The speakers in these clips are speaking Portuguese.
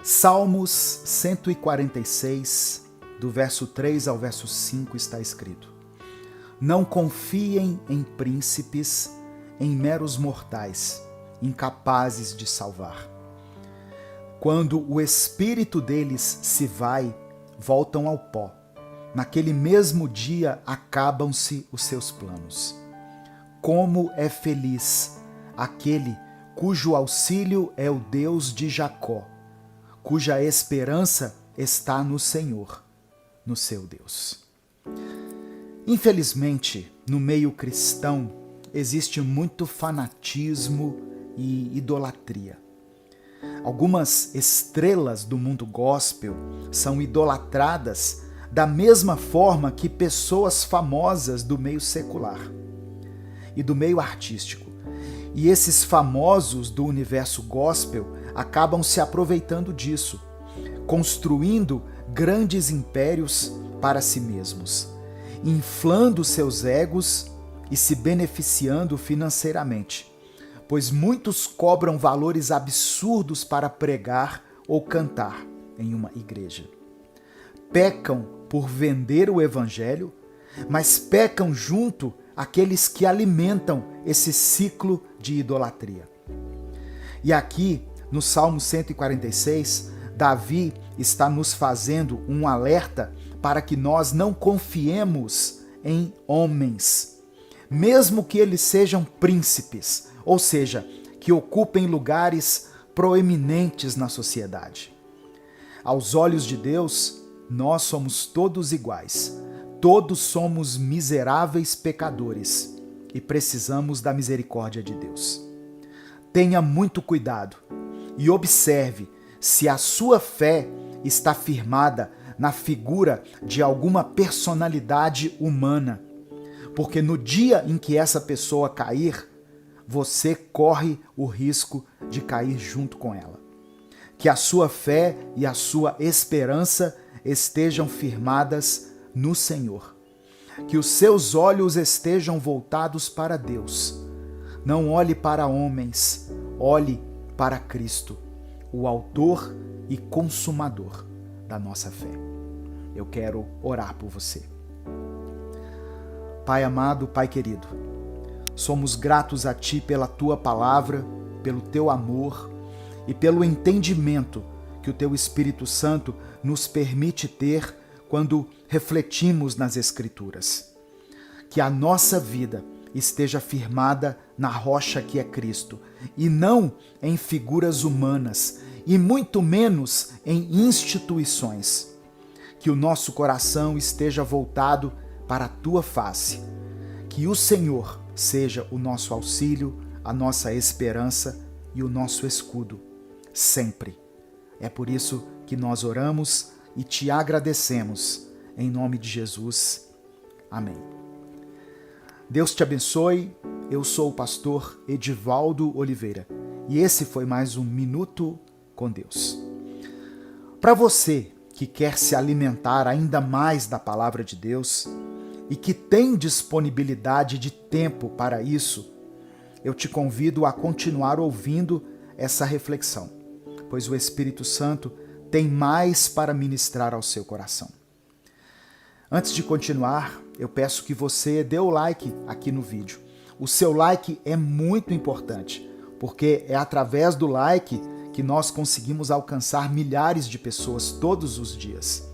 Salmos 146, do verso 3 ao verso 5 está escrito: Não confiem em príncipes, em meros mortais, incapazes de salvar. Quando o espírito deles se vai, voltam ao pó. Naquele mesmo dia acabam-se os seus planos. Como é feliz aquele cujo auxílio é o Deus de Jacó, cuja esperança está no Senhor, no seu Deus. Infelizmente, no meio cristão, existe muito fanatismo e idolatria. Algumas estrelas do mundo gospel são idolatradas da mesma forma que pessoas famosas do meio secular e do meio artístico. E esses famosos do universo gospel acabam se aproveitando disso, construindo grandes impérios para si mesmos, inflando seus egos e se beneficiando financeiramente, pois muitos cobram valores absurdos para pregar ou cantar em uma igreja. Pecam por vender o evangelho, mas pecam junto aqueles que alimentam esse ciclo de idolatria. E aqui, no Salmo 146, Davi está nos fazendo um alerta para que nós não confiemos em homens, mesmo que eles sejam príncipes, ou seja, que ocupem lugares proeminentes na sociedade. Aos olhos de Deus, nós somos todos iguais. Todos somos miseráveis pecadores e precisamos da misericórdia de Deus. Tenha muito cuidado e observe se a sua fé está firmada na figura de alguma personalidade humana, porque no dia em que essa pessoa cair, você corre o risco de cair junto com ela. Que a sua fé e a sua esperança estejam firmadas no Senhor. Que os seus olhos estejam voltados para Deus. Não olhe para homens, olhe para Cristo, o autor e consumador da nossa fé. Eu quero orar por você. Pai amado, Pai querido, somos gratos a Ti pela Tua palavra, pelo Teu amor e pelo entendimento que o Teu Espírito Santo nos permite ter quando refletimos nas Escrituras. Que a nossa vida esteja firmada na rocha que é Cristo, e não em figuras humanas, e muito menos em instituições. Que o nosso coração esteja voltado para a Tua face. Que o Senhor seja o nosso auxílio, a nossa esperança e o nosso escudo, sempre. É por isso que nós oramos e Te agradecemos, em nome de Jesus. Amém. Deus te abençoe. Eu sou o pastor Edivaldo Oliveira e esse foi mais um Minuto com Deus. Para você que quer se alimentar ainda mais da palavra de Deus e que tem disponibilidade de tempo para isso, eu te convido a continuar ouvindo essa reflexão, pois o Espírito Santo tem mais para ministrar ao seu coração. Antes de continuar, eu peço que você dê o like aqui no vídeo. O seu like é muito importante, porque é através do like que nós conseguimos alcançar milhares de pessoas todos os dias.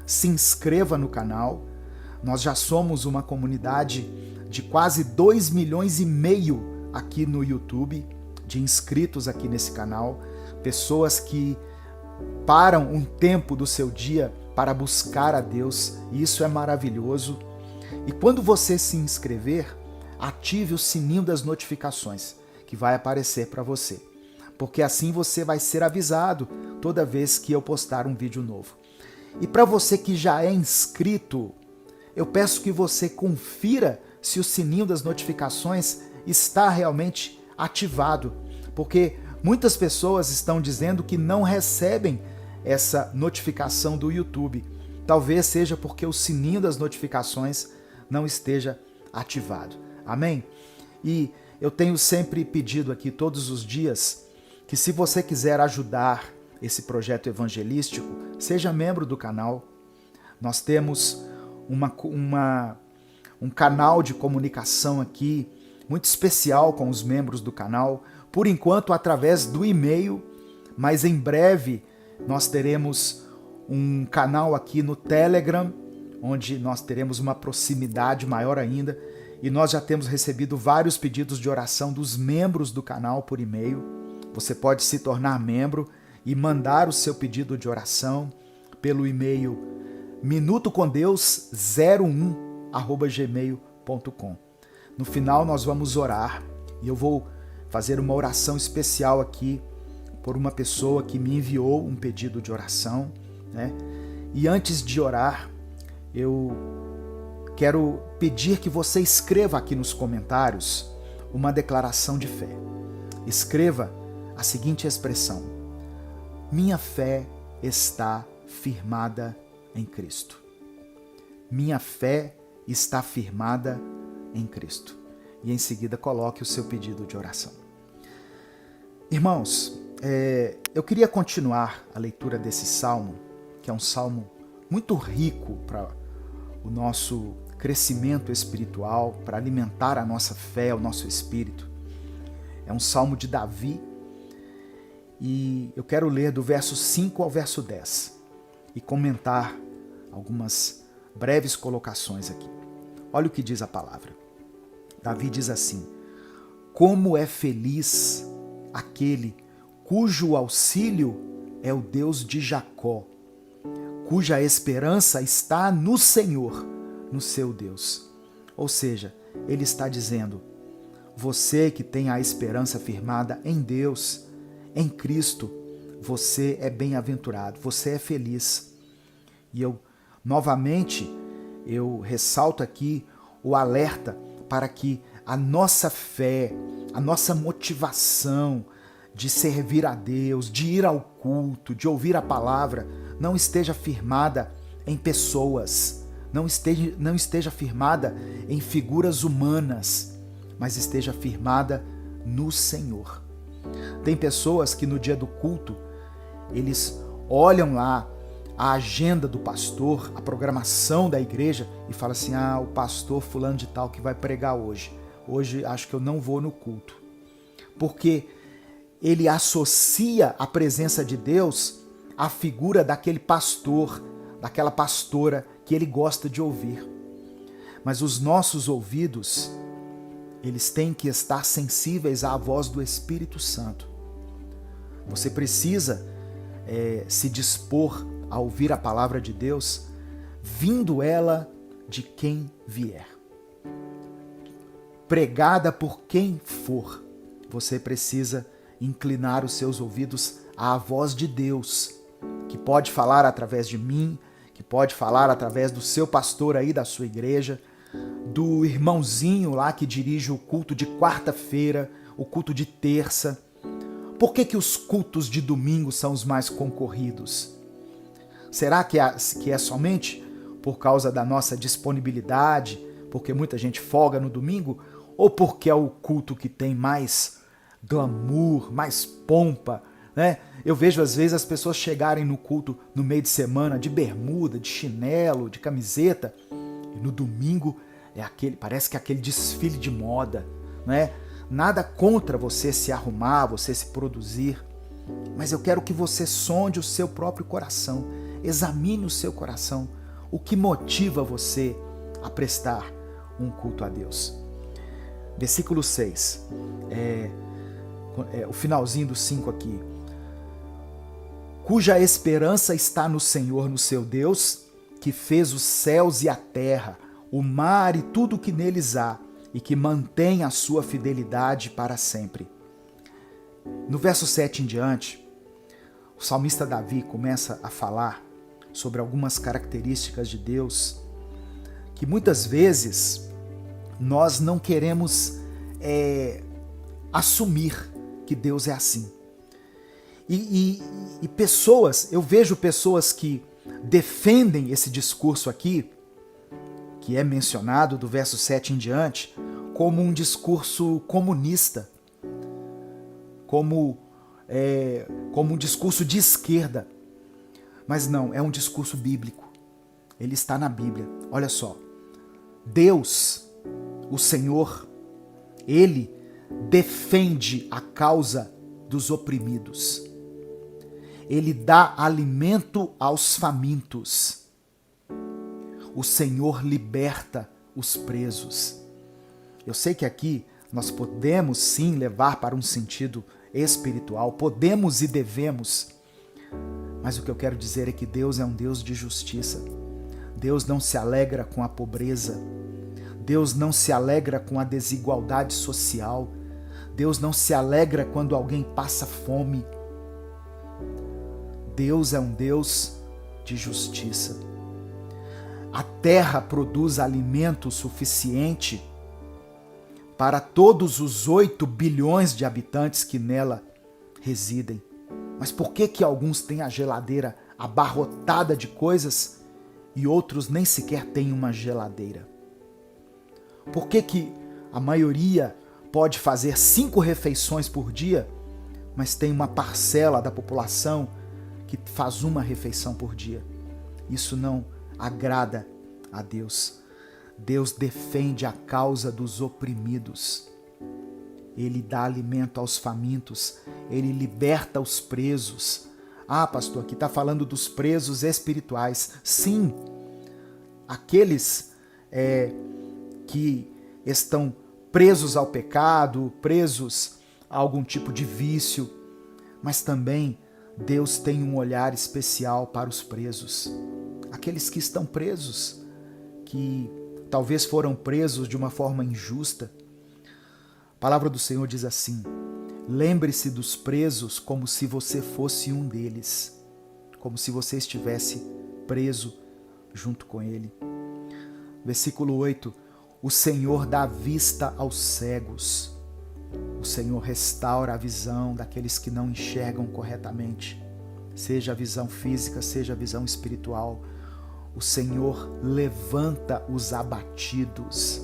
Se inscreva no canal. Nós já somos uma comunidade de quase 2,5 milhões aqui no YouTube, de inscritos aqui nesse canal, pessoas que param um tempo do seu dia para buscar a Deus, e isso é maravilhoso. E quando você se inscrever, ative o sininho das notificações, que vai aparecer para você, porque assim você vai ser avisado toda vez que eu postar um vídeo novo. E para você que já é inscrito, eu peço que você confira se o sininho das notificações está realmente ativado, porque muitas pessoas estão dizendo que não recebem essa notificação do YouTube. Talvez seja porque o sininho das notificações não esteja ativado. Amém? E eu tenho sempre pedido aqui todos os dias que, se você quiser ajudar esse projeto evangelístico, seja membro do canal. Nós temos um canal de comunicação aqui muito especial com os membros do canal, por enquanto através do e-mail, mas em breve nós teremos um canal aqui no Telegram, onde nós teremos uma proximidade maior ainda, e nós já temos recebido vários pedidos de oração dos membros do canal por e-mail. Você pode se tornar membro e mandar o seu pedido de oração pelo e-mail minutocondeus01@gmail.com. No final nós vamos orar e eu vou fazer uma oração especial aqui por uma pessoa que me enviou um pedido de oração, né? E antes de orar, eu quero pedir que você escreva aqui nos comentários uma declaração de fé. Escreva a seguinte expressão: minha fé está firmada em Cristo. Minha fé está firmada em Cristo. E em seguida coloque o seu pedido de oração. Irmãos, eu queria continuar a leitura desse salmo, que é um salmo muito rico para o nosso crescimento espiritual, para alimentar a nossa fé, o nosso espírito. É um salmo de Davi e eu quero ler do verso 5 ao verso 10 e comentar algumas breves colocações aqui. Olha o que diz a palavra. Davi diz assim: como é feliz aquele cujo auxílio é o Deus de Jacó, cuja esperança está no Senhor, no seu Deus. Ou seja, ele está dizendo: você que tem a esperança firmada em Deus, em Cristo, você é bem-aventurado, você é feliz. E novamente, eu ressalto aqui o alerta para que a nossa fé, a nossa motivação de servir a Deus, de ir ao culto, de ouvir a palavra, não esteja firmada em pessoas, não esteja firmada em figuras humanas, mas esteja firmada no Senhor. Tem pessoas que no dia do culto, eles olham lá a agenda do pastor, a programação da igreja e falam assim: o pastor fulano de tal que vai pregar hoje. Hoje acho que eu não vou no culto. Porque ele associa a presença de Deus à figura daquele pastor, daquela pastora que ele gosta de ouvir. Mas os nossos ouvidos, eles têm que estar sensíveis à voz do Espírito Santo. Você precisa se dispor a ouvir a palavra de Deus, vindo ela de quem vier. Pregada por quem for, você precisa inclinar os seus ouvidos à voz de Deus, que pode falar através de mim, que pode falar através do seu pastor aí da sua igreja, do irmãozinho lá que dirige o culto de quarta-feira, o culto de terça. Por que os cultos de domingo são os mais concorridos? Será que é somente por causa da nossa disponibilidade, porque muita gente folga no domingo, ou porque é o culto que tem mais glamour, mais pompa, né? Eu vejo às vezes as pessoas chegarem no culto no meio de semana de bermuda, de chinelo, de camiseta, e no domingo parece que é aquele desfile de moda, né? Nada contra você se arrumar, você se produzir, mas eu quero que você sonde o seu próprio coração, examine o seu coração, o que motiva você a prestar um culto a Deus. Versículo 6, o finalzinho do 5 aqui. Cuja esperança está no Senhor, no seu Deus, que fez os céus e a terra, o mar e tudo o que neles há, e que mantém a sua fidelidade para sempre. No verso 7 em diante, o salmista Davi começa a falar sobre algumas características de Deus que muitas vezes nós não queremos assumir que Deus é assim. E pessoas, eu vejo pessoas que defendem esse discurso aqui, que é mencionado do verso 7 em diante, como um discurso comunista, como como um discurso de esquerda. Mas não, é um discurso bíblico. Ele está na Bíblia. Olha só. Deus, o Senhor, Ele defende a causa dos oprimidos. Ele dá alimento aos famintos. O Senhor liberta os presos. Eu sei que aqui nós podemos sim levar para um sentido espiritual, podemos e devemos, mas o que eu quero dizer é que Deus é um Deus de justiça. Deus não se alegra com a pobreza. Deus não se alegra com a desigualdade social. Deus não se alegra quando alguém passa fome. Deus é um Deus de justiça. A terra produz alimento suficiente para todos os 8 bilhões de habitantes que nela residem. Mas por que alguns têm a geladeira abarrotada de coisas e outros nem sequer têm uma geladeira? Por que a maioria pode fazer 5 refeições por dia, mas tem uma parcela da população que faz uma refeição por dia? Isso não agrada a Deus. Deus defende a causa dos oprimidos. Ele dá alimento aos famintos. Ele liberta os presos. Ah, pastor, aqui está falando dos presos espirituais. Sim, aqueles que estão presos ao pecado, presos a algum tipo de vício, mas também Deus tem um olhar especial para os presos. Aqueles que estão presos, que talvez foram presos de uma forma injusta. A palavra do Senhor diz assim: lembre-se dos presos como se você fosse um deles, como se você estivesse preso junto com ele. Versículo 8: o Senhor dá vista aos cegos. O Senhor restaura a visão daqueles que não enxergam corretamente, seja a visão física, seja a visão espiritual. O Senhor levanta os abatidos.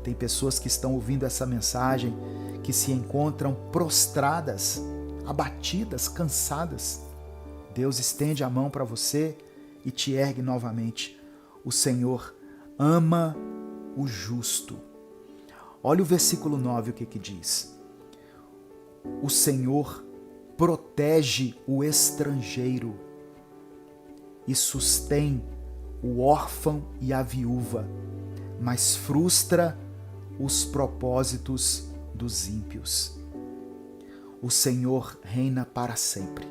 Tem pessoas que estão ouvindo essa mensagem que se encontram prostradas, abatidas, cansadas. Deus estende a mão para você e te ergue novamente. O Senhor ama o justo. Olha o versículo 9, o que diz. O Senhor protege o estrangeiro e sustém o órfão e a viúva, mas frustra os propósitos dos ímpios. O Senhor reina para sempre.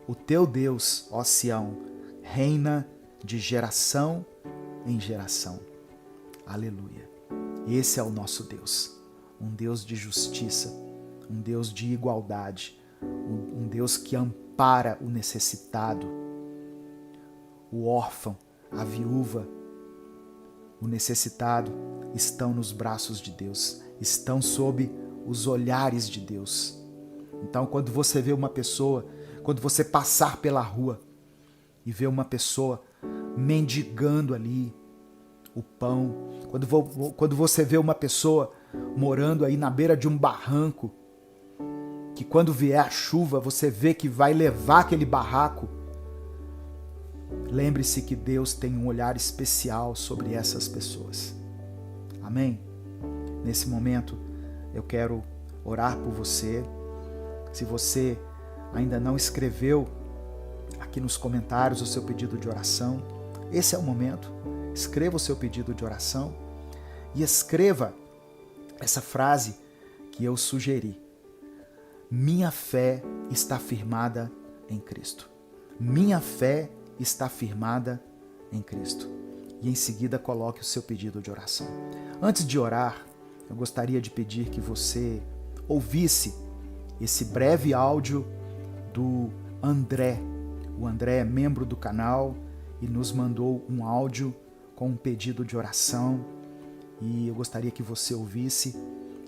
O teu Deus, ó Sião, reina de geração em geração. Aleluia. Esse é o nosso Deus, um Deus de justiça, um Deus de igualdade, um Deus que ampara o necessitado, o órfão, a viúva, o necessitado estão nos braços de Deus, estão sob os olhares de Deus. Então, quando você vê uma pessoa, quando você passar pela rua e vê uma pessoa mendigando ali o pão, quando você vê uma pessoa morando aí na beira de um barranco, que quando vier a chuva você vê que vai levar aquele barraco, lembre-se que Deus tem um olhar especial sobre essas pessoas. Amém? Nesse momento eu quero orar por você. Se você ainda não escreveu aqui nos comentários o seu pedido de oração, esse é o momento. Escreva o seu pedido de oração e escreva essa frase que eu sugeri. Minha fé está firmada em Cristo. Minha fé está firmada em Cristo. E em seguida coloque o seu pedido de oração. Antes de orar, eu gostaria de pedir que você ouvisse esse breve áudio do André. O André é membro do canal e nos mandou um áudio com um pedido de oração. E eu gostaria que você ouvisse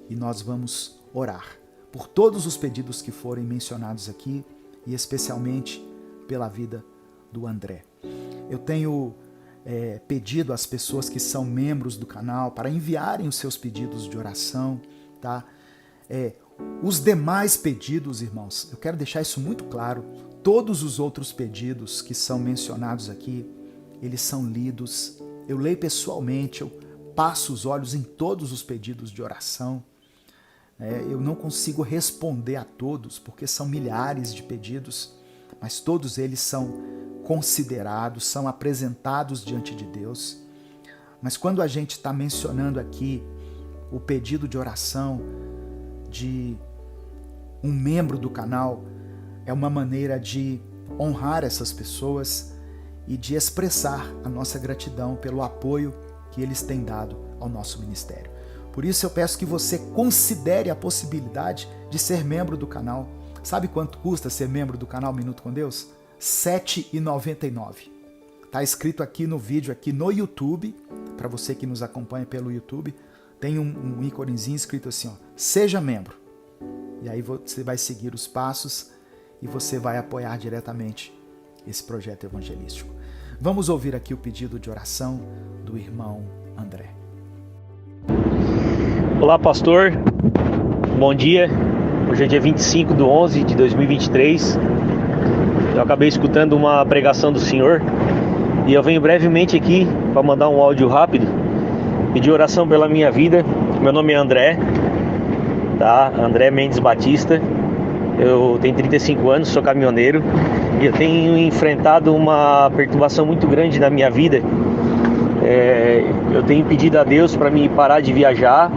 e nós vamos orar por todos os pedidos que forem mencionados aqui e especialmente pela vida do André. Eu tenho pedido às pessoas que são membros do canal para enviarem os seus pedidos de oração, tá? Os demais pedidos, irmãos, eu quero deixar isso muito claro. Todos os outros pedidos que são mencionados aqui, eles são lidos. Eu leio pessoalmente, eu passo os olhos em todos os pedidos de oração. Eu não consigo responder a todos, porque são milhares de pedidos, mas todos eles são considerados, são apresentados diante de Deus. Mas quando a gente está mencionando aqui o pedido de oração de um membro do canal, é uma maneira de honrar essas pessoas e de expressar a nossa gratidão pelo apoio que eles têm dado ao nosso ministério. Por isso eu peço que você considere a possibilidade de ser membro do canal. Sabe quanto custa ser membro do canal Minuto com Deus? R$ 7,99. Está escrito aqui no vídeo, aqui no YouTube, para você que nos acompanha pelo YouTube, tem um íconezinho escrito assim, ó, seja membro. E aí você vai seguir os passos e você vai apoiar diretamente esse projeto evangelístico. Vamos ouvir aqui o pedido de oração do irmão André. Olá, pastor. Bom dia. Hoje é dia 25 de 11 de 2023. Eu acabei escutando uma pregação do senhor e eu venho brevemente aqui para mandar um áudio rápido, pedir oração pela minha vida. Meu nome é André, tá? André Mendes Batista. Eu tenho 35 anos, sou caminhoneiro e eu tenho enfrentado uma perturbação muito grande na minha vida. Eu tenho pedido a Deus para me parar de viajar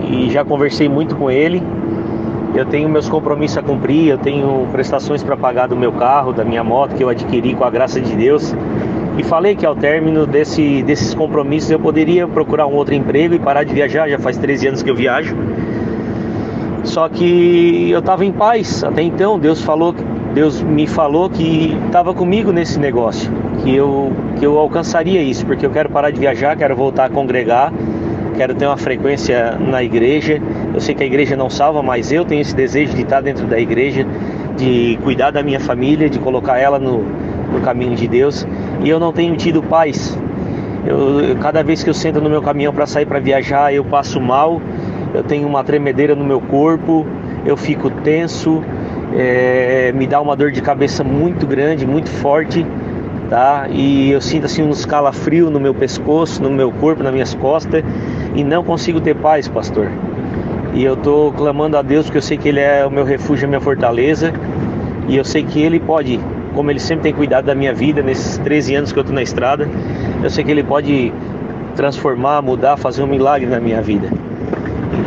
e já conversei muito com Ele. Eu tenho meus compromissos a cumprir, eu tenho prestações para pagar do meu carro, da minha moto que eu adquiri com a graça de Deus. E falei que ao término desses compromissos eu poderia procurar um outro emprego e parar de viajar. Já faz 13 anos que eu viajo. Só que eu estava em paz até então. Deus me falou que estava comigo nesse negócio, que eu alcançaria isso, porque eu quero parar de viajar, quero voltar a congregar, quero ter uma frequência na igreja. Eu sei que a igreja não salva, mas eu tenho esse desejo de estar dentro da igreja, de cuidar da minha família, de colocar ela no caminho de Deus. E eu não tenho tido paz. Cada vez que eu sento no meu caminhão para sair para viajar, eu passo mal, eu tenho uma tremedeira no meu corpo, eu fico tenso, me dá uma dor de cabeça muito grande, muito forte, tá? E eu sinto assim uns calafrios no meu pescoço, no meu corpo, nas minhas costas, e não consigo ter paz, pastor. E eu estou clamando a Deus, porque eu sei que Ele é o meu refúgio, a minha fortaleza, e eu sei que Ele pode, como Ele sempre tem cuidado da minha vida nesses 13 anos que eu estou na estrada, eu sei que Ele pode transformar, mudar, fazer um milagre na minha vida.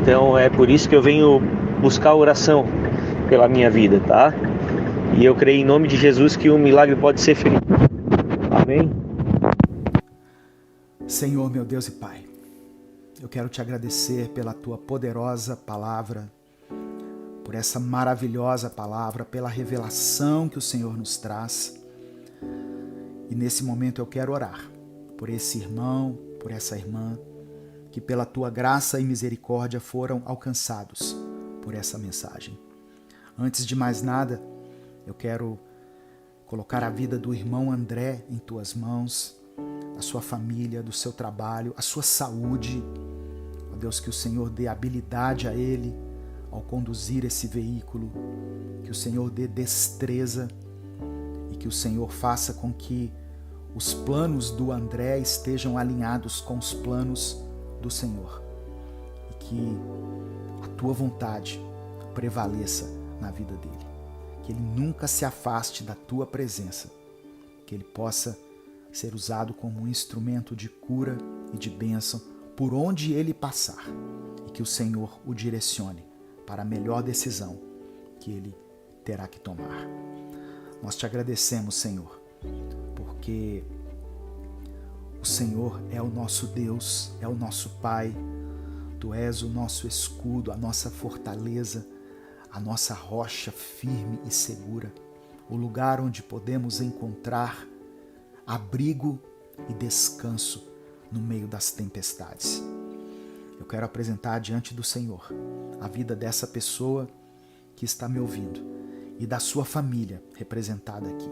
Então é por isso que eu venho buscar oração pela minha vida, tá? E eu creio em nome de Jesus que um milagre pode ser feito. Amém? Senhor, meu Deus e Pai, eu quero te agradecer pela tua poderosa palavra, por essa maravilhosa palavra, pela revelação que o Senhor nos traz. E nesse momento eu quero orar por esse irmão, por essa irmã, que pela tua graça e misericórdia foram alcançados por essa mensagem. Antes de mais nada, eu quero colocar a vida do irmão André em tuas mãos, a sua família, do seu trabalho, a sua saúde. Ó Deus, que o Senhor dê habilidade a ele ao conduzir esse veículo, que o Senhor dê destreza e que o Senhor faça com que os planos do André estejam alinhados com os planos do Senhor e que a tua vontade prevaleça na vida dele, que ele nunca se afaste da tua presença, que ele possa ser usado como um instrumento de cura e de bênção por onde ele passar e que o Senhor o direcione para a melhor decisão que ele terá que tomar. Nós te agradecemos, Senhor, porque o Senhor é o nosso Deus, é o nosso Pai. Tu és o nosso escudo, a nossa fortaleza, a nossa rocha firme e segura, o lugar onde podemos encontrar abrigo e descanso no meio das tempestades. Eu quero apresentar diante do Senhor a vida dessa pessoa que está me ouvindo e da sua família representada aqui.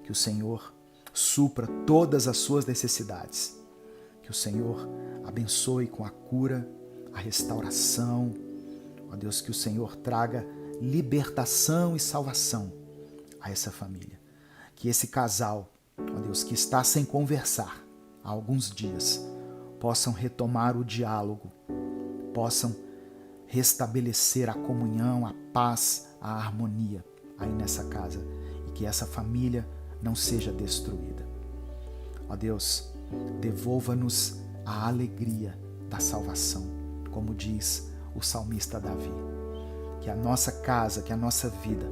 Que o Senhor supra todas as suas necessidades. Que o Senhor abençoe com a cura, a restauração, Ó Deus, que o Senhor traga libertação e salvação a essa família. Que esse casal, ó Deus, que está sem conversar há alguns dias, possam retomar o diálogo, possam restabelecer a comunhão, a paz, a harmonia aí nessa casa e que essa família não seja destruída. Ó Deus, devolva-nos a alegria da salvação, como diz o salmista Davi. Que a nossa casa, que a nossa vida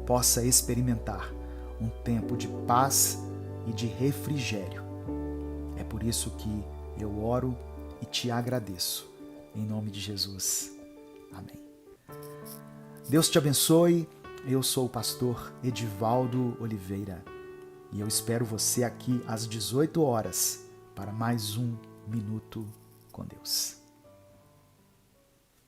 possa experimentar um tempo de paz e de refrigério. É por isso que eu oro e te agradeço. Em nome de Jesus. Amém. Deus te abençoe. Eu sou o pastor Edivaldo Oliveira e eu espero você aqui às 18 horas para mais um Minuto com Deus.